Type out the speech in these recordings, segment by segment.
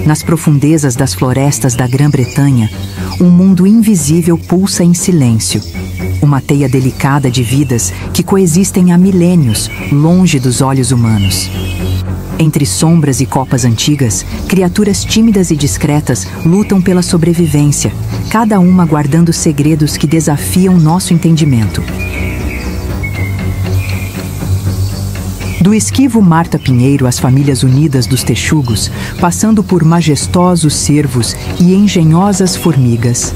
Nas profundezas das florestas da Grã-Bretanha, um mundo invisível pulsa em silêncio. Uma teia delicada de vidas que coexistem há milênios, longe dos olhos humanos. Entre sombras e copas antigas, criaturas tímidas e discretas lutam pela sobrevivência, cada uma guardando segredos que desafiam nosso entendimento. Do esquivo Marta Pinheiro às famílias unidas dos texugos, passando por majestosos cervos e engenhosas formigas.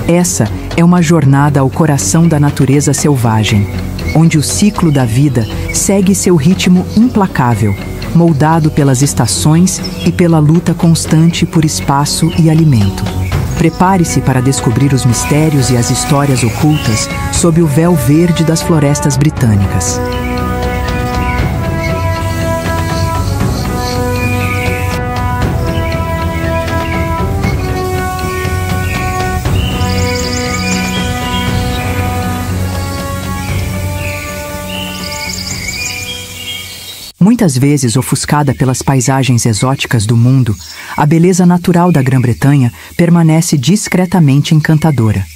Essa é uma jornada ao coração da natureza selvagem, onde o ciclo da vida segue seu ritmo implacável, moldado pelas estações e pela luta constante por espaço e alimento. Prepare-se para descobrir os mistérios e as histórias ocultas sob o véu verde das florestas britânicas. Muitas vezes ofuscada pelas paisagens exóticas do mundo, a beleza natural da Grã-Bretanha permanece discretamente encantadora.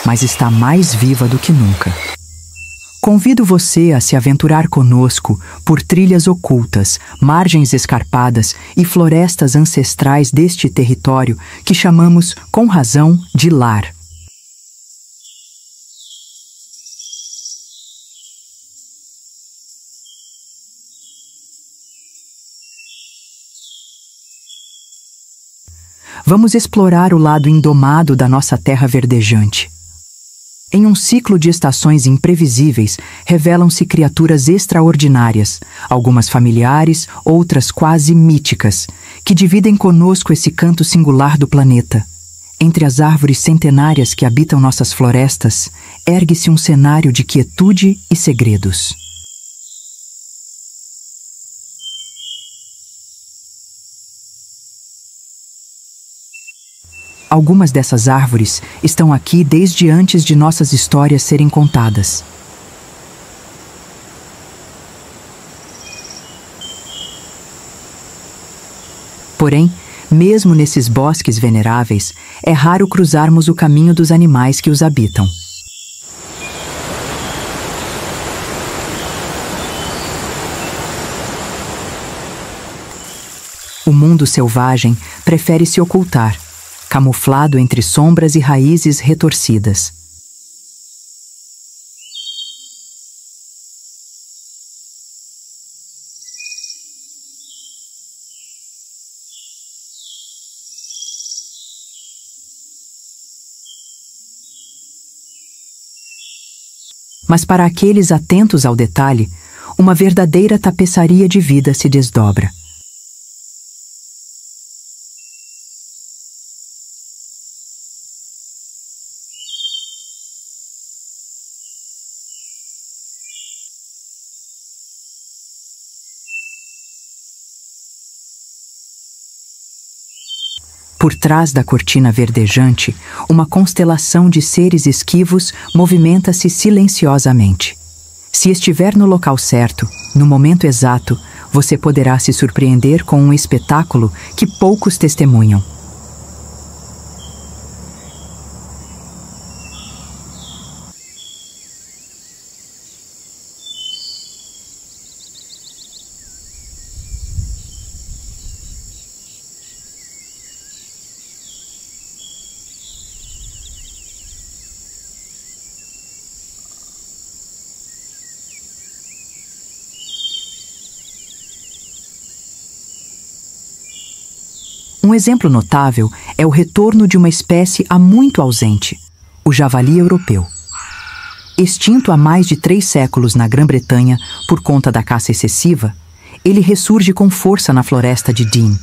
Mas está mais viva do que nunca. Convido você a se aventurar conosco por trilhas ocultas, margens escarpadas e florestas ancestrais deste território que chamamos, com razão, de lar. Vamos explorar o lado indomado da nossa terra verdejante. Em um ciclo de estações imprevisíveis, revelam-se criaturas extraordinárias, algumas familiares, outras quase míticas, que dividem conosco esse canto singular do planeta. Entre as árvores centenárias que habitam nossas florestas, ergue-se um cenário de quietude e segredos. Algumas dessas árvores estão aqui desde antes de nossas histórias serem contadas. Porém, mesmo nesses bosques veneráveis, é raro cruzarmos o caminho dos animais que os habitam. O mundo selvagem prefere se ocultar, camuflado entre sombras e raízes retorcidas. Mas para aqueles atentos ao detalhe, uma verdadeira tapeçaria de vida se desdobra. Por trás da cortina verdejante, uma constelação de seres esquivos movimenta-se silenciosamente. Se estiver no local certo, no momento exato, você poderá se surpreender com um espetáculo que poucos testemunham. Um exemplo notável é o retorno de uma espécie há muito ausente, o javali europeu. Extinto há mais de 3 séculos na Grã-Bretanha por conta da caça excessiva, ele ressurge com força na floresta de Dean.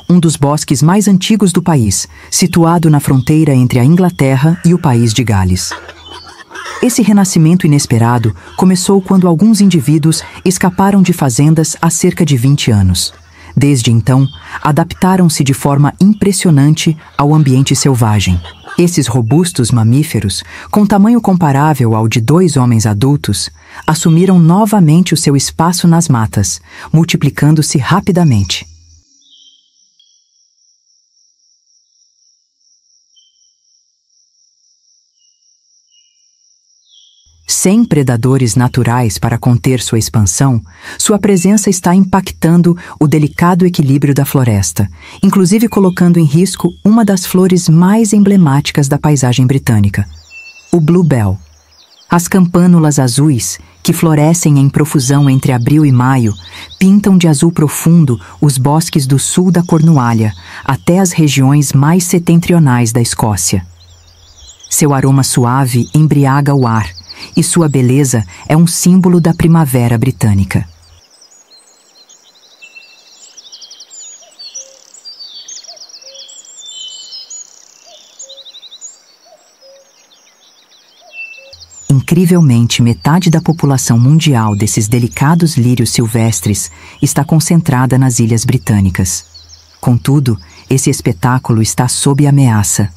Um dos bosques mais antigos do país, situado na fronteira entre a Inglaterra e o país de Gales. Esse renascimento inesperado começou quando alguns indivíduos escaparam de fazendas há cerca de 20 anos. Desde então, adaptaram-se de forma impressionante ao ambiente selvagem. Esses robustos mamíferos, com tamanho comparável ao de 2 homens adultos, assumiram novamente o seu espaço nas matas, multiplicando-se rapidamente. Sem predadores naturais para conter sua expansão, sua presença está impactando o delicado equilíbrio da floresta, inclusive colocando em risco uma das flores mais emblemáticas da paisagem britânica, o bluebell. As campânulas azuis, que florescem em profusão entre abril e maio, pintam de azul profundo os bosques do sul da Cornualha até as regiões mais setentrionais da Escócia. Seu aroma suave embriaga o ar, e sua beleza é um símbolo da primavera britânica. Incrivelmente, metade da população mundial desses delicados lírios silvestres está concentrada nas Ilhas Britânicas. Contudo, esse espetáculo está sob ameaça.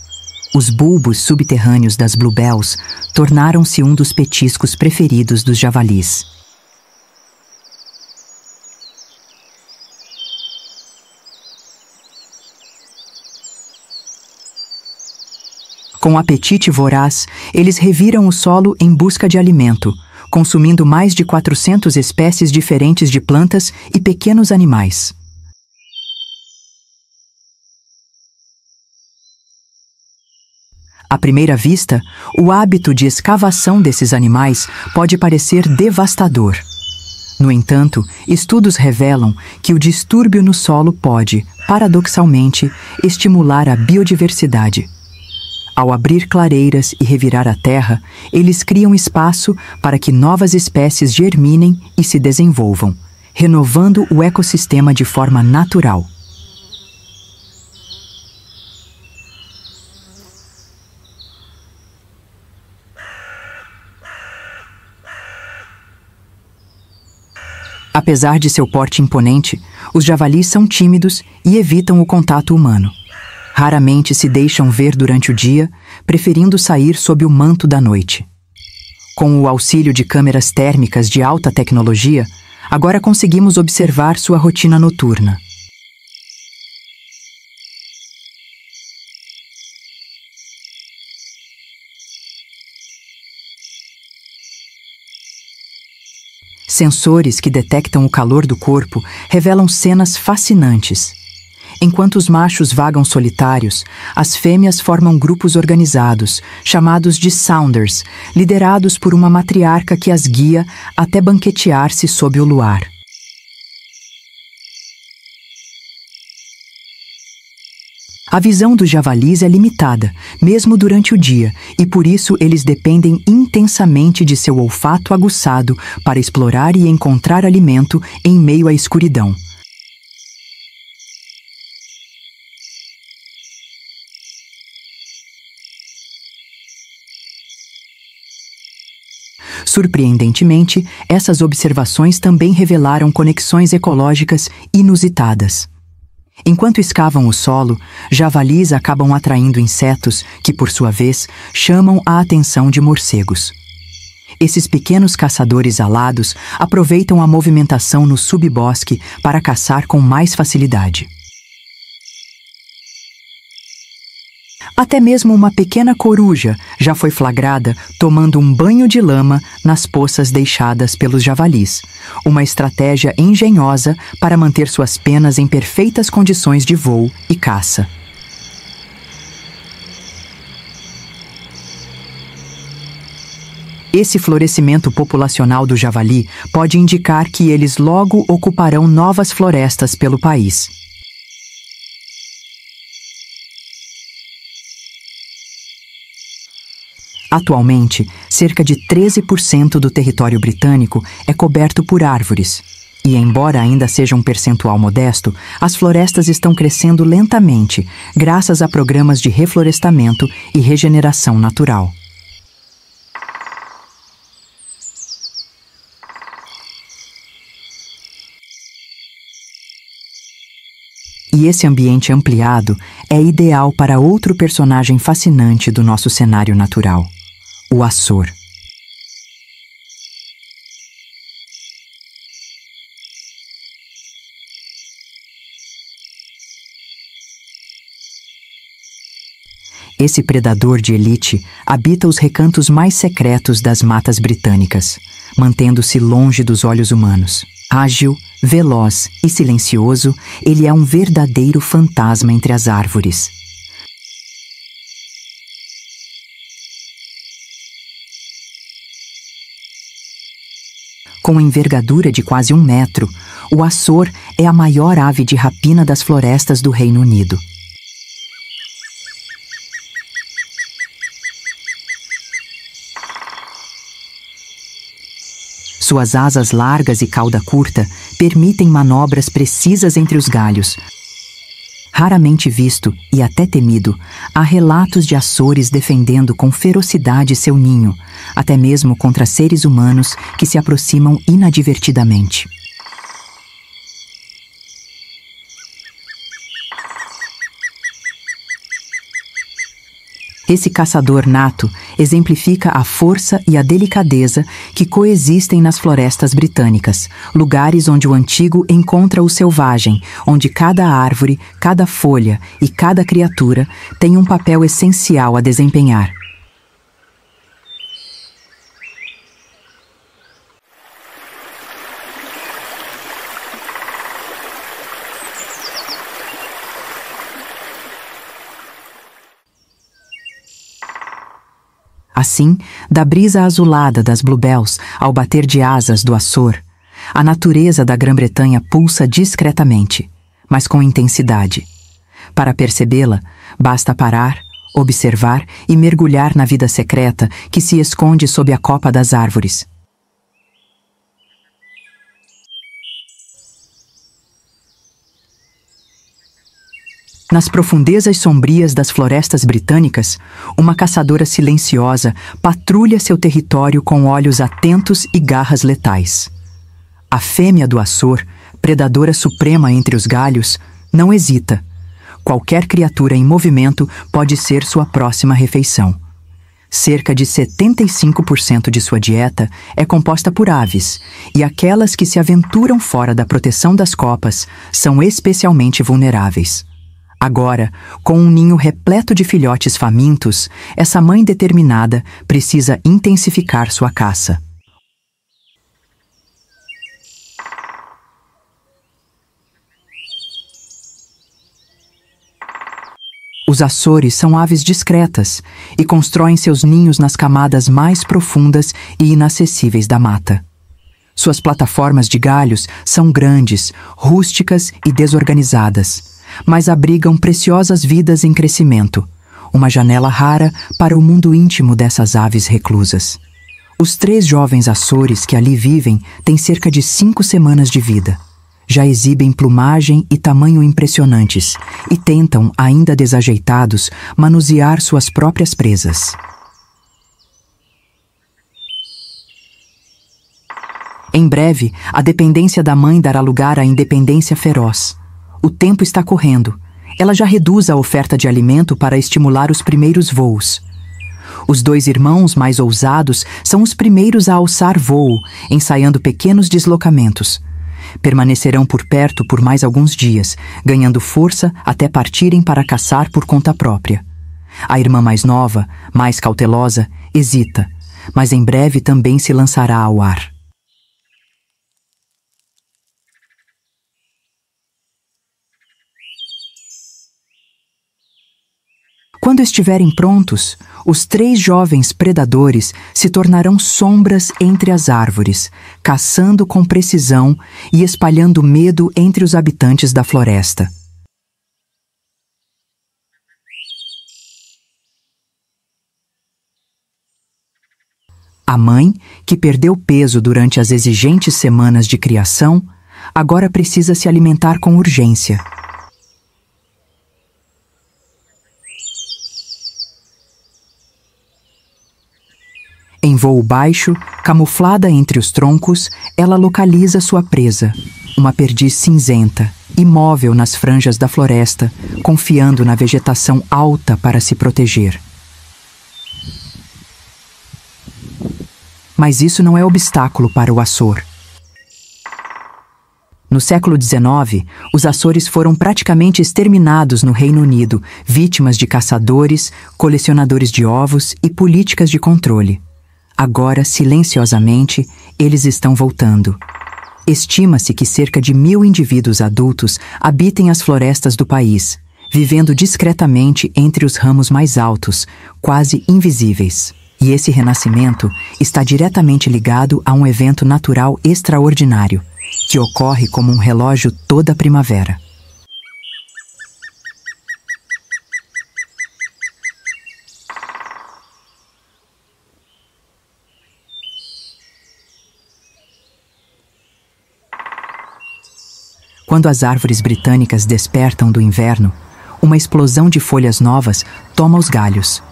Os bulbos subterrâneos das bluebells tornaram-se um dos petiscos preferidos dos javalis. Com apetite voraz, eles reviram o solo em busca de alimento, consumindo mais de 400 espécies diferentes de plantas e pequenos animais. À primeira vista, o hábito de escavação desses animais pode parecer devastador. No entanto, estudos revelam que o distúrbio no solo pode, paradoxalmente, estimular a biodiversidade. Ao abrir clareiras e revirar a terra, eles criam espaço para que novas espécies germinem e se desenvolvam, renovando o ecossistema de forma natural. Apesar de seu porte imponente, os javalis são tímidos e evitam o contato humano. Raramente se deixam ver durante o dia, preferindo sair sob o manto da noite. Com o auxílio de câmeras térmicas de alta tecnologia, agora conseguimos observar sua rotina noturna. Sensores que detectam o calor do corpo revelam cenas fascinantes. Enquanto os machos vagam solitários, as fêmeas formam grupos organizados, chamados de sounders, liderados por uma matriarca que as guia até banquetear-se sob o luar. A visão dos javalis é limitada, mesmo durante o dia, e por isso eles dependem intensamente de seu olfato aguçado para explorar e encontrar alimento em meio à escuridão. Surpreendentemente, essas observações também revelaram conexões ecológicas inusitadas. Enquanto escavam o solo, javalis acabam atraindo insetos que, por sua vez, chamam a atenção de morcegos. Esses pequenos caçadores alados aproveitam a movimentação no subbosque para caçar com mais facilidade. Até mesmo uma pequena coruja já foi flagrada tomando um banho de lama nas poças deixadas pelos javalis, uma estratégia engenhosa para manter suas penas em perfeitas condições de voo e caça. Esse florescimento populacional do javali pode indicar que eles logo ocuparão novas florestas pelo país. Atualmente, cerca de 13% do território britânico é coberto por árvores. E, embora ainda seja um percentual modesto, as florestas estão crescendo lentamente, graças a programas de reflorestamento e regeneração natural. E esse ambiente ampliado é ideal para outro personagem fascinante do nosso cenário natural, o Açor. Esse predador de elite habita os recantos mais secretos das matas britânicas, mantendo-se longe dos olhos humanos. Ágil, veloz e silencioso, ele é um verdadeiro fantasma entre as árvores. Com envergadura de quase 1 metro, o Açor é a maior ave de rapina das florestas do Reino Unido. Suas asas largas e cauda curta permitem manobras precisas entre os galhos. Raramente visto e até temido, há relatos de açores defendendo com ferocidade seu ninho, até mesmo contra seres humanos que se aproximam inadvertidamente. Esse caçador nato exemplifica a força e a delicadeza que coexistem nas florestas britânicas, lugares onde o antigo encontra o selvagem, onde cada árvore, cada folha e cada criatura tem um papel essencial a desempenhar. Assim, da brisa azulada das bluebells ao bater de asas do Açor, a natureza da Grã-Bretanha pulsa discretamente, mas com intensidade. Para percebê-la, basta parar, observar e mergulhar na vida secreta que se esconde sob a copa das árvores. Nas profundezas sombrias das florestas britânicas, uma caçadora silenciosa patrulha seu território com olhos atentos e garras letais. A fêmea do Açor, predadora suprema entre os galhos, não hesita. Qualquer criatura em movimento pode ser sua próxima refeição. Cerca de 75% de sua dieta é composta por aves, e aquelas que se aventuram fora da proteção das copas são especialmente vulneráveis. Agora, com um ninho repleto de filhotes famintos, essa mãe determinada precisa intensificar sua caça. Os Açores são aves discretas e constroem seus ninhos nas camadas mais profundas e inacessíveis da mata. Suas plataformas de galhos são grandes, rústicas e desorganizadas, mas abrigam preciosas vidas em crescimento, uma janela rara para o mundo íntimo dessas aves reclusas. Os 3 jovens Açores que ali vivem têm cerca de 5 semanas de vida. Já exibem plumagem e tamanho impressionantes e tentam, ainda desajeitados, manusear suas próprias presas. Em breve, a dependência da mãe dará lugar à independência feroz. O tempo está correndo. Ela já reduz a oferta de alimento para estimular os primeiros voos. Os 2 irmãos mais ousados são os primeiros a alçar voo, ensaiando pequenos deslocamentos. Permanecerão por perto por mais alguns dias, ganhando força até partirem para caçar por conta própria. A irmã mais nova, mais cautelosa, hesita, mas em breve também se lançará ao ar. Quando estiverem prontos, os 3 jovens predadores se tornarão sombras entre as árvores, caçando com precisão e espalhando medo entre os habitantes da floresta. A mãe, que perdeu peso durante as exigentes semanas de criação, agora precisa se alimentar com urgência. Em voo baixo, camuflada entre os troncos, ela localiza sua presa, uma perdiz cinzenta, imóvel nas franjas da floresta, confiando na vegetação alta para se proteger. Mas isso não é obstáculo para o Açor. No século XIX, os Açores foram praticamente exterminados no Reino Unido, vítimas de caçadores, colecionadores de ovos e políticas de controle. Agora, silenciosamente, eles estão voltando. Estima-se que cerca de 1.000 indivíduos adultos habitem as florestas do país, vivendo discretamente entre os ramos mais altos, quase invisíveis. E esse renascimento está diretamente ligado a um evento natural extraordinário, que ocorre como um relógio toda a primavera. Quando as árvores britânicas despertam do inverno, uma explosão de folhas novas toma os galhos.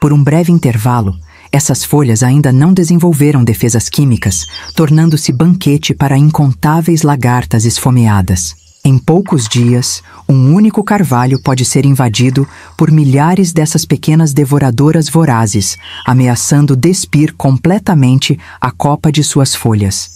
Por um breve intervalo, essas folhas ainda não desenvolveram defesas químicas, tornando-se banquete para incontáveis lagartas esfomeadas. Em poucos dias, um único carvalho pode ser invadido por milhares dessas pequenas devoradoras vorazes, ameaçando despir completamente a copa de suas folhas.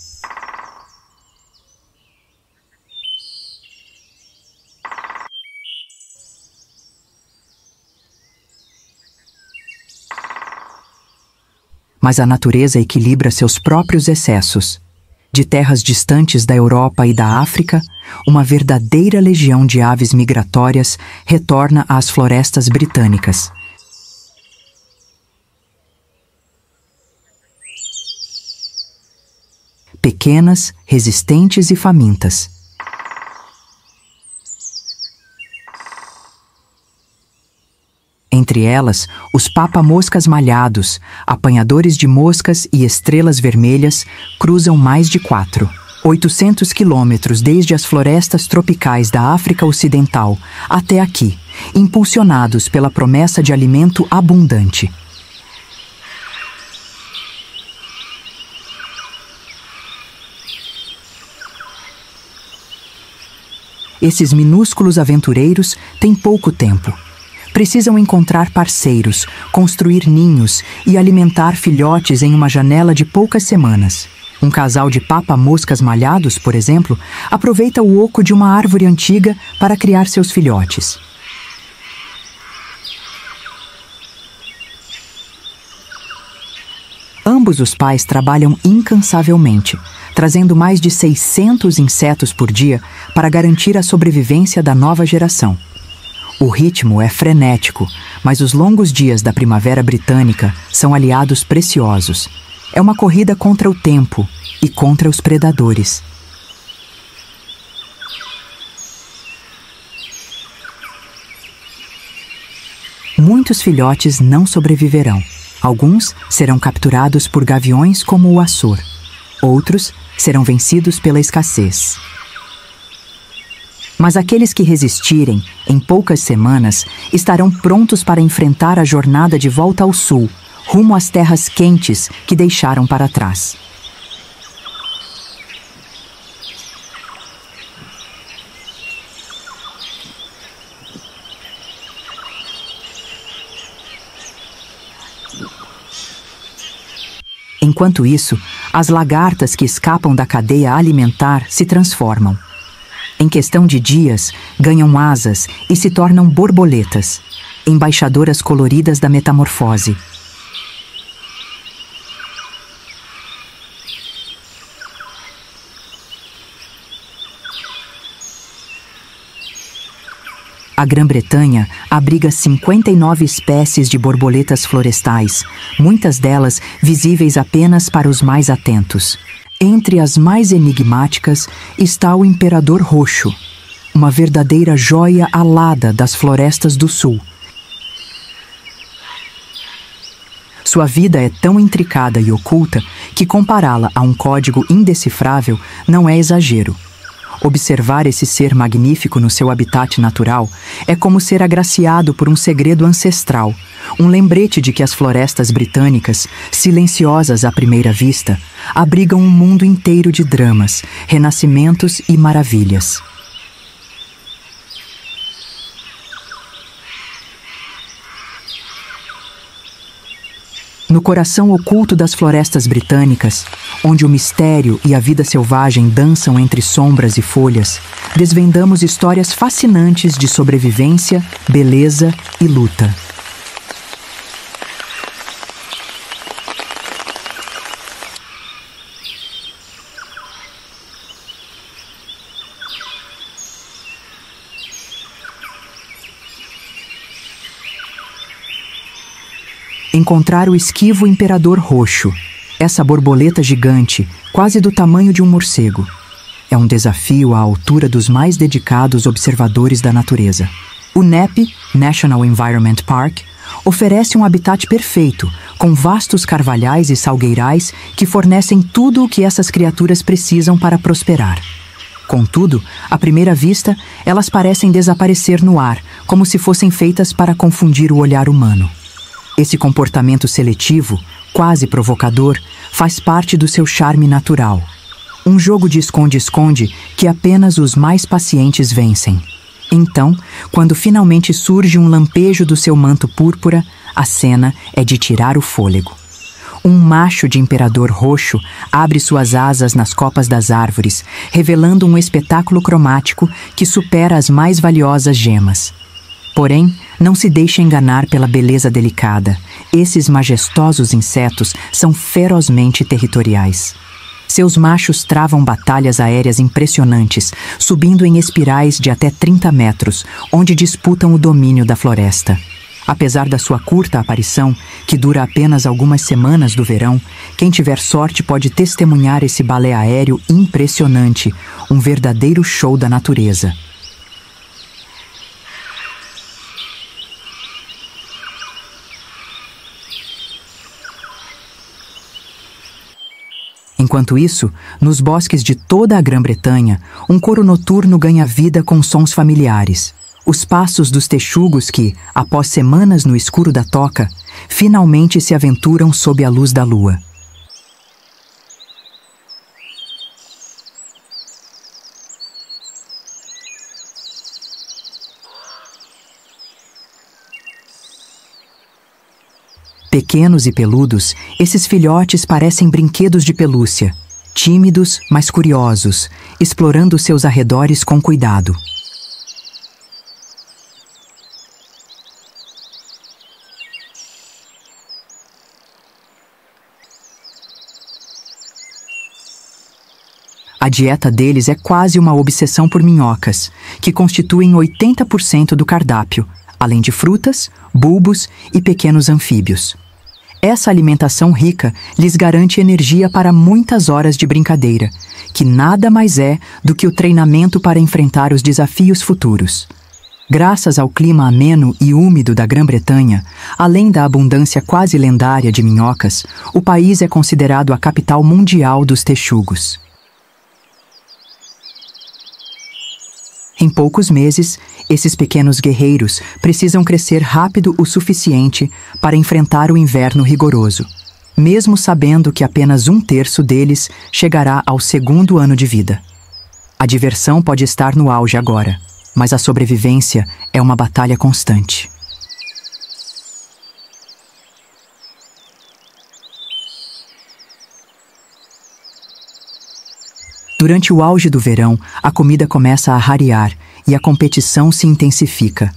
Mas a natureza equilibra seus próprios excessos. De terras distantes da Europa e da África, uma verdadeira legião de aves migratórias retorna às florestas britânicas. Pequenas, resistentes e famintas. Entre elas, os papa-moscas malhados, apanhadores de moscas e estrelas vermelhas cruzam mais de 800 quilômetros desde as florestas tropicais da África Ocidental até aqui, impulsionados pela promessa de alimento abundante. Esses minúsculos aventureiros têm pouco tempo. Precisam encontrar parceiros, construir ninhos e alimentar filhotes em uma janela de poucas semanas. Um casal de papa-moscas malhados, por exemplo, aproveita o oco de uma árvore antiga para criar seus filhotes. Ambos os pais trabalham incansavelmente, trazendo mais de 600 insetos por dia para garantir a sobrevivência da nova geração. O ritmo é frenético, mas os longos dias da primavera britânica são aliados preciosos. É uma corrida contra o tempo e contra os predadores. Muitos filhotes não sobreviverão. Alguns serão capturados por gaviões como o Açor. Outros serão vencidos pela escassez. Mas aqueles que resistirem, em poucas semanas, estarão prontos para enfrentar a jornada de volta ao sul, rumo às terras quentes que deixaram para trás. Enquanto isso, as lagartas que escapam da cadeia alimentar se transformam. Em questão de dias, ganham asas e se tornam borboletas, embaixadoras coloridas da metamorfose. A Grã-Bretanha abriga 59 espécies de borboletas florestais, muitas delas visíveis apenas para os mais atentos. Entre as mais enigmáticas está o imperador roxo, uma verdadeira joia alada das florestas do sul. Sua vida é tão intricada e oculta que compará-la a um código indecifrável não é exagero. Observar esse ser magnífico no seu habitat natural é como ser agraciado por um segredo ancestral, um lembrete de que as florestas britânicas, silenciosas à primeira vista, abrigam um mundo inteiro de dramas, renascimentos e maravilhas. No coração oculto das florestas britânicas, onde o mistério e a vida selvagem dançam entre sombras e folhas, desvendamos histórias fascinantes de sobrevivência, beleza e luta. Encontrar o esquivo imperador roxo, essa borboleta gigante, quase do tamanho de um morcego. É um desafio à altura dos mais dedicados observadores da natureza. O NEP, National Environment Park, oferece um habitat perfeito, com vastos carvalhais e salgueirais que fornecem tudo o que essas criaturas precisam para prosperar. Contudo, à primeira vista, elas parecem desaparecer no ar, como se fossem feitas para confundir o olhar humano. Esse comportamento seletivo, quase provocador, faz parte do seu charme natural. Um jogo de esconde-esconde que apenas os mais pacientes vencem. Então, quando finalmente surge um lampejo do seu manto púrpura, a cena é de tirar o fôlego. Um macho de imperador roxo abre suas asas nas copas das árvores, revelando um espetáculo cromático que supera as mais valiosas gemas. Porém, não se deixe enganar pela beleza delicada. Esses majestosos insetos são ferozmente territoriais. Seus machos travam batalhas aéreas impressionantes, subindo em espirais de até 30 metros, onde disputam o domínio da floresta. Apesar da sua curta aparição, que dura apenas algumas semanas do verão, quem tiver sorte pode testemunhar esse balé aéreo impressionante, um verdadeiro show da natureza. Enquanto isso, nos bosques de toda a Grã-Bretanha, um coro noturno ganha vida com sons familiares. Os passos dos texugos que, após semanas no escuro da toca, finalmente se aventuram sob a luz da lua. Pequenos e peludos, esses filhotes parecem brinquedos de pelúcia, tímidos, mas curiosos, explorando seus arredores com cuidado. A dieta deles é quase uma obsessão por minhocas, que constituem 80% do cardápio, além de frutas, bulbos e pequenos anfíbios. Essa alimentação rica lhes garante energia para muitas horas de brincadeira, que nada mais é do que o treinamento para enfrentar os desafios futuros. Graças ao clima ameno e úmido da Grã-Bretanha, além da abundância quase lendária de minhocas, o país é considerado a capital mundial dos texugos. Em poucos meses, esses pequenos guerreiros precisam crescer rápido o suficiente para enfrentar o inverno rigoroso, mesmo sabendo que apenas 1/3 deles chegará ao 2º ano de vida. A diversão pode estar no auge agora, mas a sobrevivência é uma batalha constante. Durante o auge do verão, a comida começa a rarear e a competição se intensifica.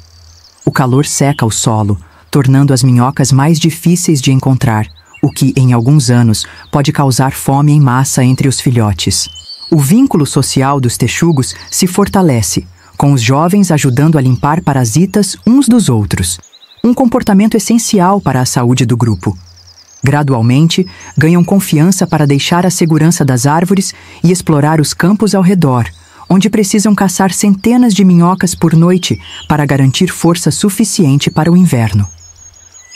O calor seca o solo, tornando as minhocas mais difíceis de encontrar, o que, em alguns anos, pode causar fome em massa entre os filhotes. O vínculo social dos texugos se fortalece, com os jovens ajudando a limpar parasitas uns dos outros, um comportamento essencial para a saúde do grupo. Gradualmente, ganham confiança para deixar a segurança das árvores e explorar os campos ao redor, onde precisam caçar centenas de minhocas por noite para garantir força suficiente para o inverno.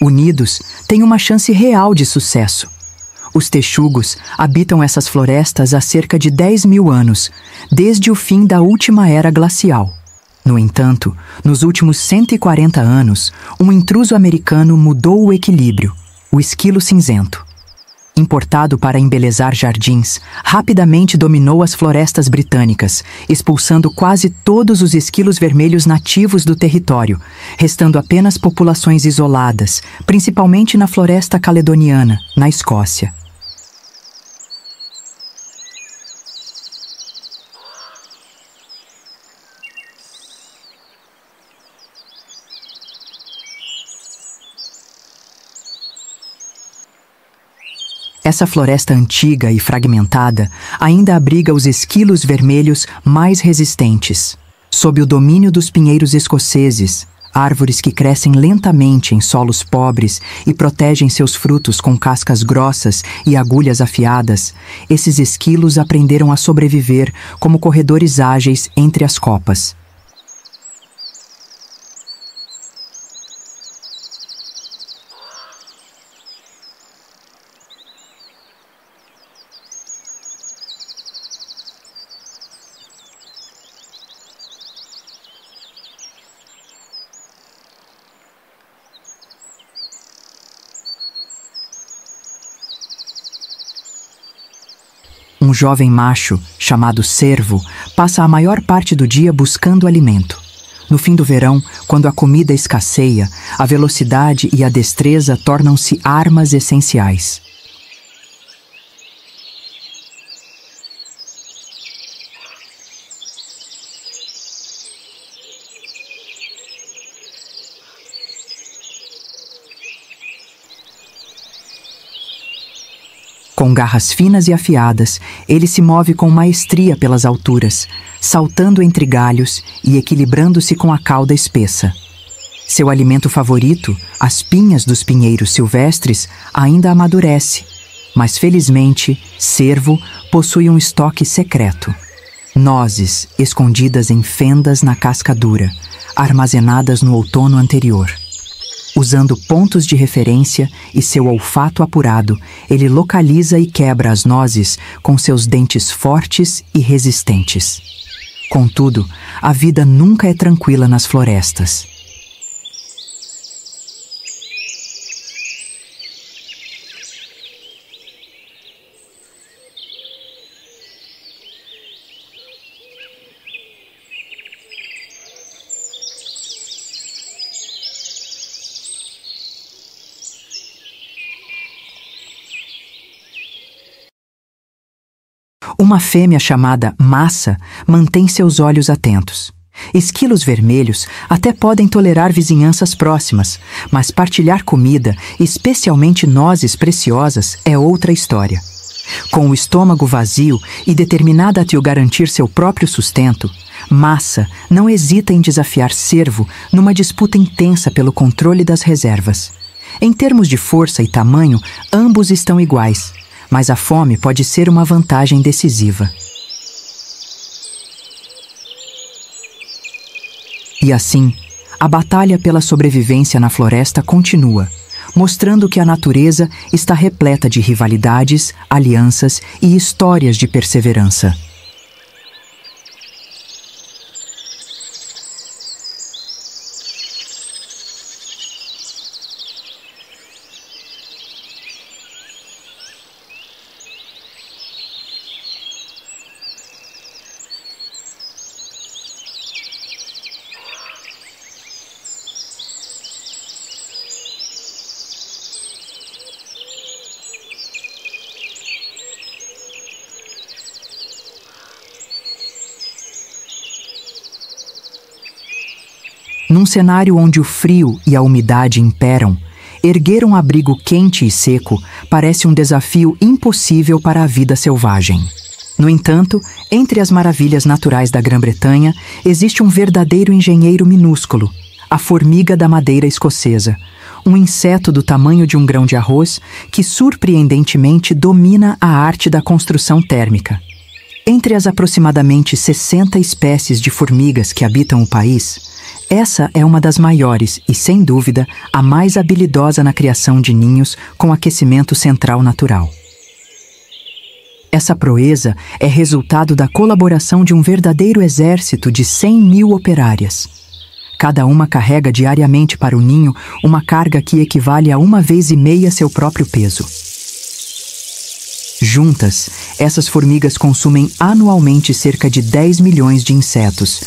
Unidos, têm uma chance real de sucesso. Os texugos habitam essas florestas há cerca de 10.000 anos, desde o fim da última era glacial. No entanto, nos últimos 140 anos, um intruso americano mudou o equilíbrio, o esquilo cinzento. Importado para embelezar jardins, rapidamente dominou as florestas britânicas, expulsando quase todos os esquilos vermelhos nativos do território, restando apenas populações isoladas, principalmente na floresta caledoniana, na Escócia. Essa floresta antiga e fragmentada ainda abriga os esquilos vermelhos mais resistentes. Sob o domínio dos pinheiros escoceses, árvores que crescem lentamente em solos pobres e protegem seus frutos com cascas grossas e agulhas afiadas, esses esquilos aprenderam a sobreviver como corredores ágeis entre as copas. Um jovem macho, chamado cervo, passa a maior parte do dia buscando alimento. No fim do verão, quando a comida escasseia, a velocidade e a destreza tornam-se armas essenciais. Com garras finas e afiadas, ele se move com maestria pelas alturas, saltando entre galhos e equilibrando-se com a cauda espessa. Seu alimento favorito, as pinhas dos pinheiros silvestres, ainda amadurece, mas felizmente, cervo possui um estoque secreto. Nozes escondidas em fendas na casca dura, armazenadas no outono anterior. Usando pontos de referência e seu olfato apurado, ele localiza e quebra as nozes com seus dentes fortes e resistentes. Contudo, a vida nunca é tranquila nas florestas. Uma fêmea chamada massa mantém seus olhos atentos. Esquilos vermelhos até podem tolerar vizinhanças próximas, mas partilhar comida, especialmente nozes preciosas, é outra história. Com o estômago vazio e determinada a te garantir seu próprio sustento, massa não hesita em desafiar cervo numa disputa intensa pelo controle das reservas. Em termos de força e tamanho, ambos estão iguais. Mas a fome pode ser uma vantagem decisiva. E assim, a batalha pela sobrevivência na floresta continua, mostrando que a natureza está repleta de rivalidades, alianças e histórias de perseverança. Num cenário onde o frio e a umidade imperam, erguer um abrigo quente e seco parece um desafio impossível para a vida selvagem. No entanto, entre as maravilhas naturais da Grã-Bretanha, existe um verdadeiro engenheiro minúsculo, a formiga da madeira escocesa, um inseto do tamanho de um grão de arroz que surpreendentemente domina a arte da construção térmica. Entre as aproximadamente 60 espécies de formigas que habitam o país, essa é uma das maiores e, sem dúvida, a mais habilidosa na criação de ninhos com aquecimento central natural. Essa proeza é resultado da colaboração de um verdadeiro exército de 100.000 operárias. Cada uma carrega diariamente para o ninho uma carga que equivale a 1,5 vezes seu próprio peso. Juntas, essas formigas consumem anualmente cerca de 10 milhões de insetos,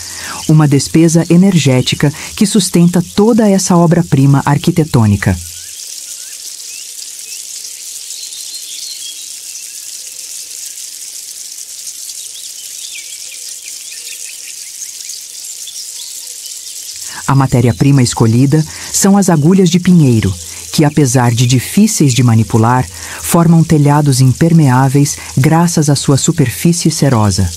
uma despesa energética que sustenta toda essa obra-prima arquitetônica. A matéria-prima escolhida são as agulhas de pinheiro, que, apesar de difíceis de manipular, formam telhados impermeáveis graças à sua superfície cerosa.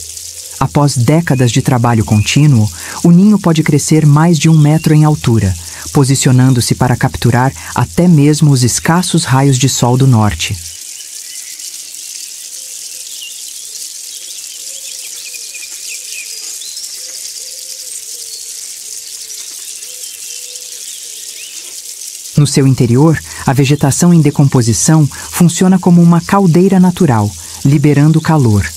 Após décadas de trabalho contínuo, o ninho pode crescer mais de 1 metro em altura, posicionando-se para capturar até mesmo os escassos raios de sol do norte. No seu interior, a vegetação em decomposição funciona como uma caldeira natural, liberando calor.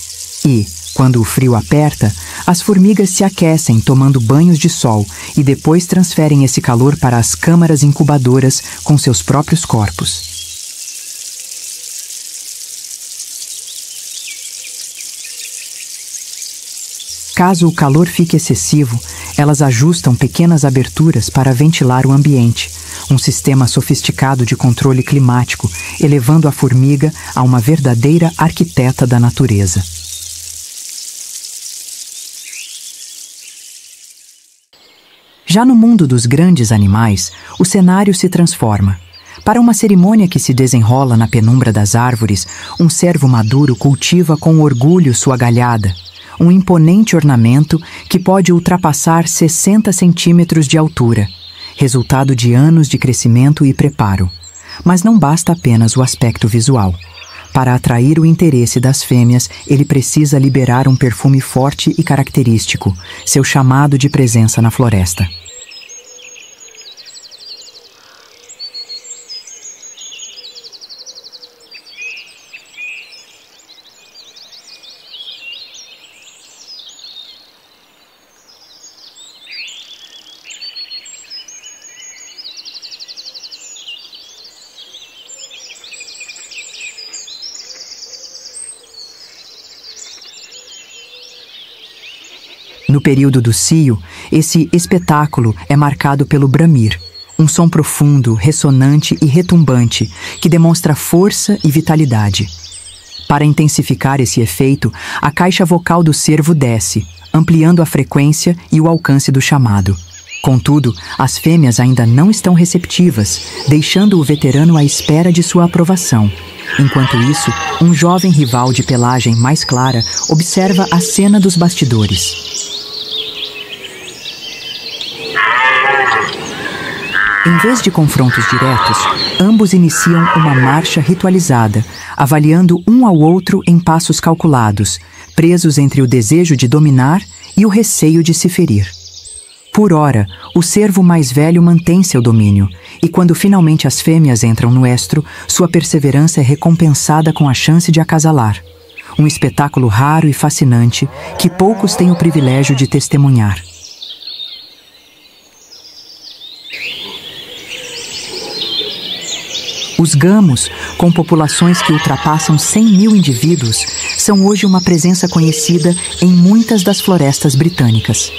E, quando o frio aperta, as formigas se aquecem tomando banhos de sol e depois transferem esse calor para as câmaras incubadoras com seus próprios corpos. Caso o calor fique excessivo, elas ajustam pequenas aberturas para ventilar o ambiente, um sistema sofisticado de controle climático, elevando a formiga a uma verdadeira arquiteta da natureza. Já no mundo dos grandes animais, o cenário se transforma. Para uma cerimônia que se desenrola na penumbra das árvores, um cervo maduro cultiva com orgulho sua galhada, um imponente ornamento que pode ultrapassar 60 centímetros de altura, resultado de anos de crescimento e preparo. Mas não basta apenas o aspecto visual. Para atrair o interesse das fêmeas, ele precisa liberar um perfume forte e característico, seu chamado de presença na floresta. No período do cio, esse espetáculo é marcado pelo bramir, um som profundo, ressonante e retumbante que demonstra força e vitalidade. Para intensificar esse efeito, a caixa vocal do cervo desce, ampliando a frequência e o alcance do chamado. Contudo, as fêmeas ainda não estão receptivas, deixando o veterano à espera de sua aprovação. Enquanto isso, um jovem rival de pelagem mais clara observa a cena dos bastidores. Em vez de confrontos diretos, ambos iniciam uma marcha ritualizada, avaliando um ao outro em passos calculados, presos entre o desejo de dominar e o receio de se ferir. Por ora, o cervo mais velho mantém seu domínio, e quando finalmente as fêmeas entram no estro, sua perseverança é recompensada com a chance de acasalar. Um espetáculo raro e fascinante que poucos têm o privilégio de testemunhar. Os gamos, com populações que ultrapassam 100.000 indivíduos, são hoje uma presença conhecida em muitas das florestas britânicas.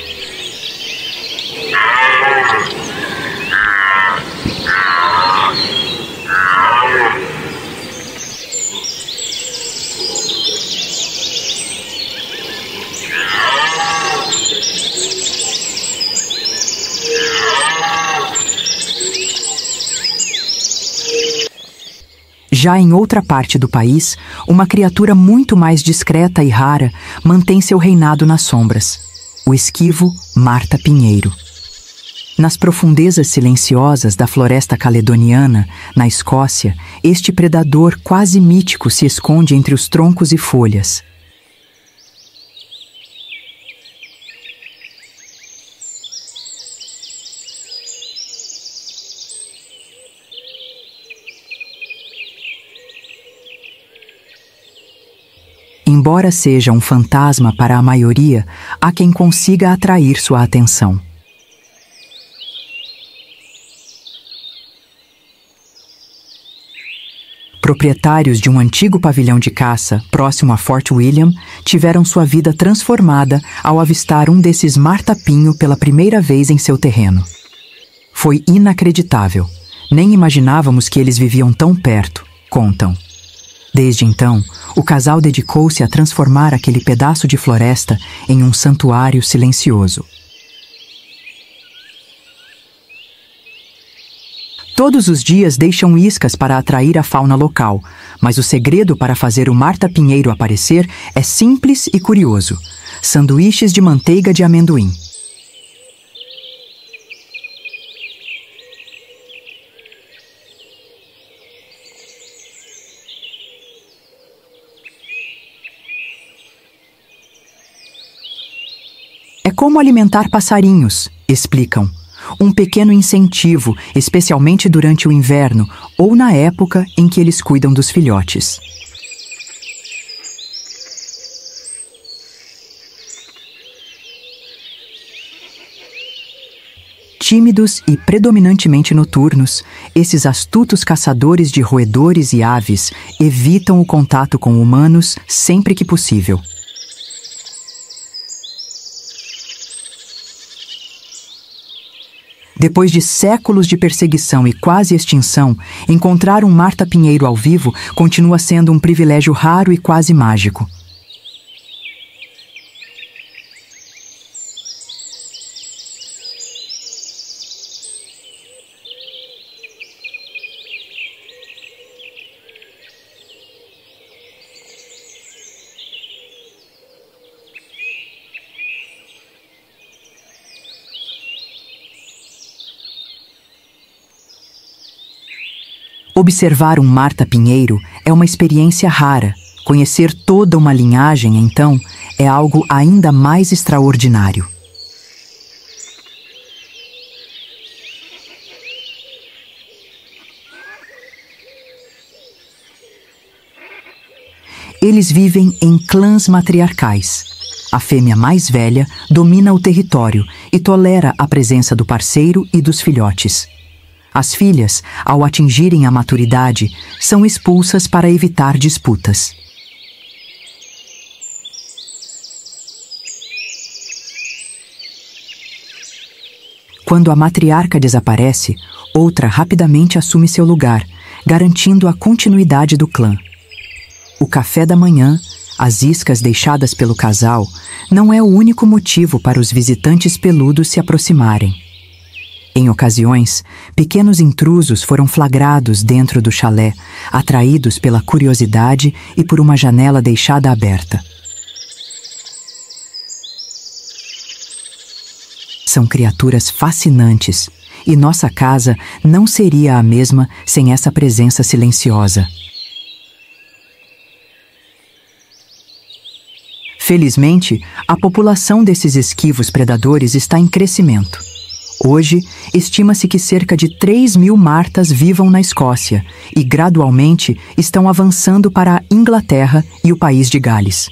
Já em outra parte do país, uma criatura muito mais discreta e rara mantém seu reinado nas sombras: o esquivo marta-pinheiro. Nas profundezas silenciosas da floresta caledoniana, na Escócia, este predador quase mítico se esconde entre os troncos e folhas. Embora seja um fantasma para a maioria, há quem consiga atrair sua atenção. Proprietários de um antigo pavilhão de caça, próximo a Fort William, tiveram sua vida transformada ao avistar um desses martapinho pela primeira vez em seu terreno. Foi inacreditável. Nem imaginávamos que eles viviam tão perto, contam. Desde então, o casal dedicou-se a transformar aquele pedaço de floresta em um santuário silencioso. Todos os dias deixam iscas para atrair a fauna local, mas o segredo para fazer o marta-pinheiro aparecer é simples e curioso: sanduíches de manteiga de amendoim. É como alimentar passarinhos, explicam. Um pequeno incentivo, especialmente durante o inverno ou na época em que eles cuidam dos filhotes. Tímidos e predominantemente noturnos, esses astutos caçadores de roedores e aves evitam o contato com humanos sempre que possível. Depois de séculos de perseguição e quase extinção, encontrar um marta-pinheiro ao vivo continua sendo um privilégio raro e quase mágico. Observar um marta-pinheiro é uma experiência rara. Conhecer toda uma linhagem, então, é algo ainda mais extraordinário. Eles vivem em clãs matriarcais. A fêmea mais velha domina o território e tolera a presença do parceiro e dos filhotes. As filhas, ao atingirem a maturidade, são expulsas para evitar disputas. Quando a matriarca desaparece, outra rapidamente assume seu lugar, garantindo a continuidade do clã. O café da manhã, as iscas deixadas pelo casal, não é o único motivo para os visitantes peludos se aproximarem. Em ocasiões, pequenos intrusos foram flagrados dentro do chalé, atraídos pela curiosidade e por uma janela deixada aberta. São criaturas fascinantes, e nossa casa não seria a mesma sem essa presença silenciosa. Felizmente, a população desses esquivos predadores está em crescimento. Hoje, estima-se que cerca de 3.000 martas vivam na Escócia e, gradualmente, estão avançando para a Inglaterra e o país de Gales.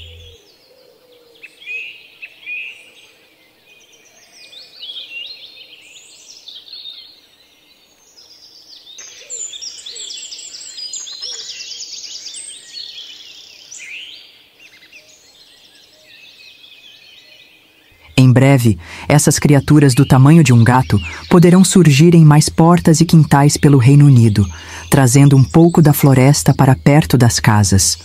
Em breve, essas criaturas do tamanho de um gato poderão surgir em mais portas e quintais pelo Reino Unido, trazendo um pouco da floresta para perto das casas.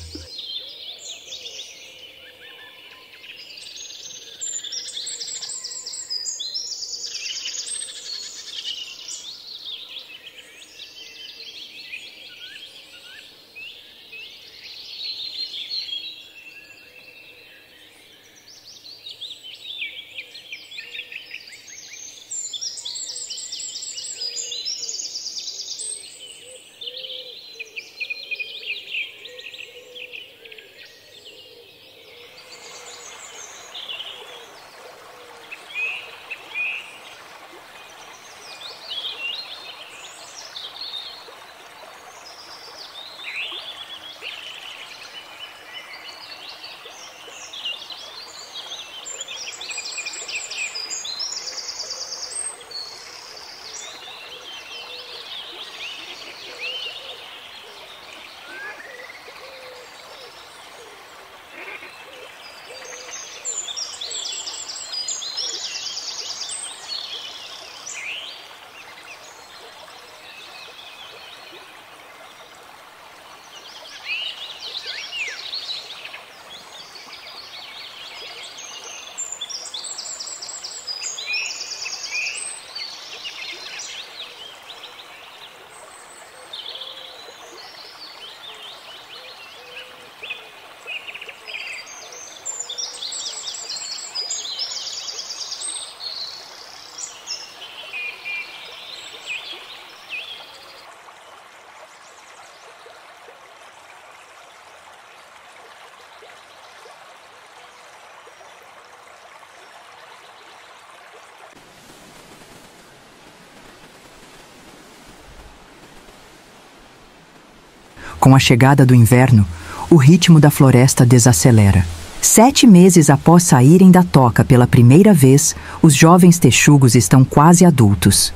Com a chegada do inverno, o ritmo da floresta desacelera. 7 meses após saírem da toca pela primeira vez, os jovens texugos estão quase adultos.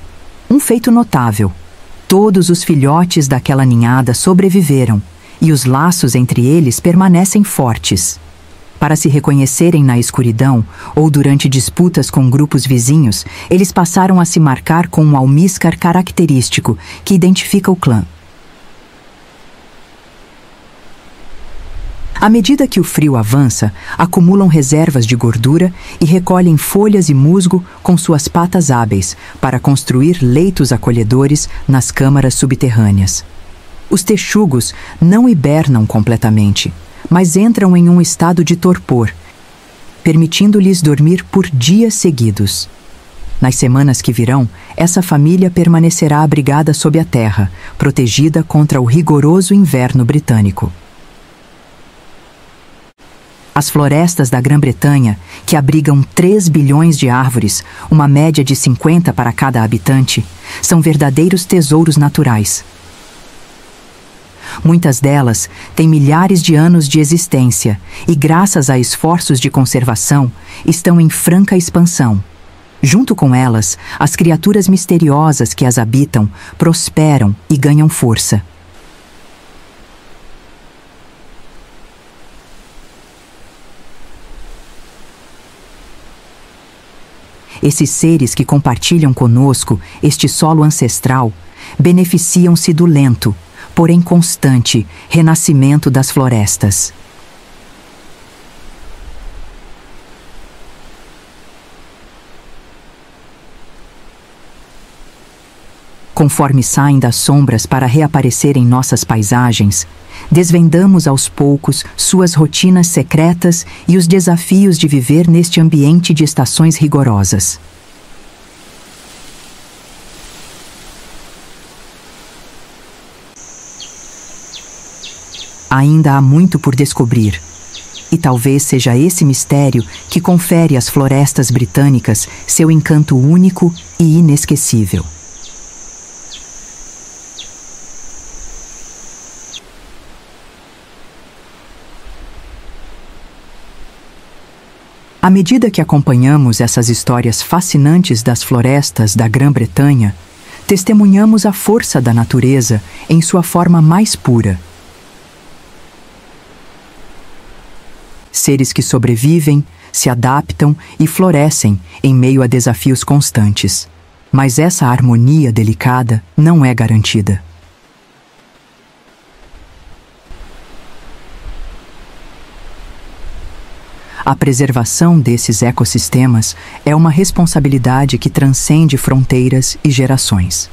Um feito notável: todos os filhotes daquela ninhada sobreviveram e os laços entre eles permanecem fortes. Para se reconhecerem na escuridão ou durante disputas com grupos vizinhos, eles passaram a se marcar com um almíscar característico que identifica o clã. À medida que o frio avança, acumulam reservas de gordura e recolhem folhas e musgo com suas patas hábeis para construir leitos acolhedores nas câmaras subterrâneas. Os texugos não hibernam completamente, mas entram em um estado de torpor, permitindo-lhes dormir por dias seguidos. Nas semanas que virão, essa família permanecerá abrigada sob a terra, protegida contra o rigoroso inverno britânico. As florestas da Grã-Bretanha, que abrigam 3 bilhões de árvores, uma média de 50 para cada habitante, são verdadeiros tesouros naturais. Muitas delas têm milhares de anos de existência e, graças a esforços de conservação, estão em franca expansão. Junto com elas, as criaturas misteriosas que as habitam prosperam e ganham força. Esses seres que compartilham conosco este solo ancestral beneficiam-se do lento, porém constante, renascimento das florestas. Conforme saem das sombras para reaparecer em nossas paisagens, desvendamos aos poucos suas rotinas secretas e os desafios de viver neste ambiente de estações rigorosas. Ainda há muito por descobrir, e talvez seja esse mistério que confere às florestas britânicas seu encanto único e inesquecível. À medida que acompanhamos essas histórias fascinantes das florestas da Grã-Bretanha, testemunhamos a força da natureza em sua forma mais pura. Seres que sobrevivem, se adaptam e florescem em meio a desafios constantes. Mas essa harmonia delicada não é garantida. A preservação desses ecossistemas é uma responsabilidade que transcende fronteiras e gerações.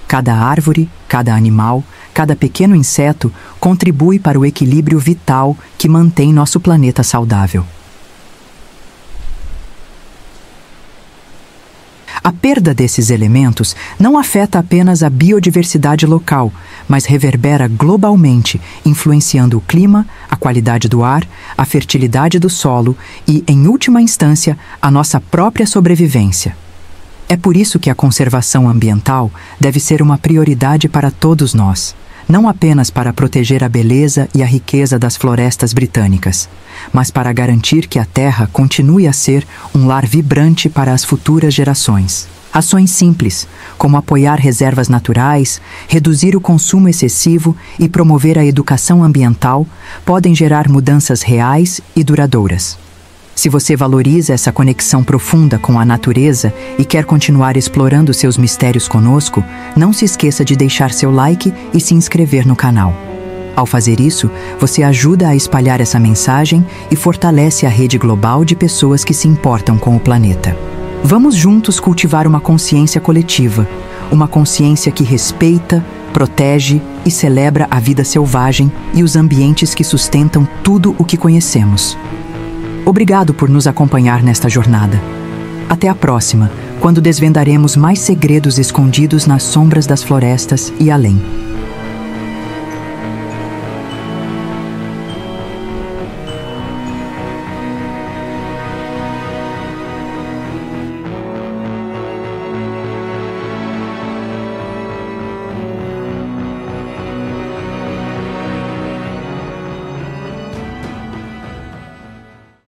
Cada árvore, cada animal, cada pequeno inseto contribui para o equilíbrio vital que mantém nosso planeta saudável. A perda desses elementos não afeta apenas a biodiversidade local, mas reverbera globalmente, influenciando o clima, a qualidade do ar, a fertilidade do solo e, em última instância, a nossa própria sobrevivência. É por isso que a conservação ambiental deve ser uma prioridade para todos nós, não apenas para proteger a beleza e a riqueza das florestas britânicas, mas para garantir que a Terra continue a ser um lar vibrante para as futuras gerações. Ações simples, como apoiar reservas naturais, reduzir o consumo excessivo e promover a educação ambiental, podem gerar mudanças reais e duradouras. Se você valoriza essa conexão profunda com a natureza e quer continuar explorando seus mistérios conosco, não se esqueça de deixar seu like e se inscrever no canal. Ao fazer isso, você ajuda a espalhar essa mensagem e fortalece a rede global de pessoas que se importam com o planeta. Vamos juntos cultivar uma consciência coletiva, uma consciência que respeita, protege e celebra a vida selvagem e os ambientes que sustentam tudo o que conhecemos. Obrigado por nos acompanhar nesta jornada. Até a próxima, quando desvendaremos mais segredos escondidos nas sombras das florestas e além.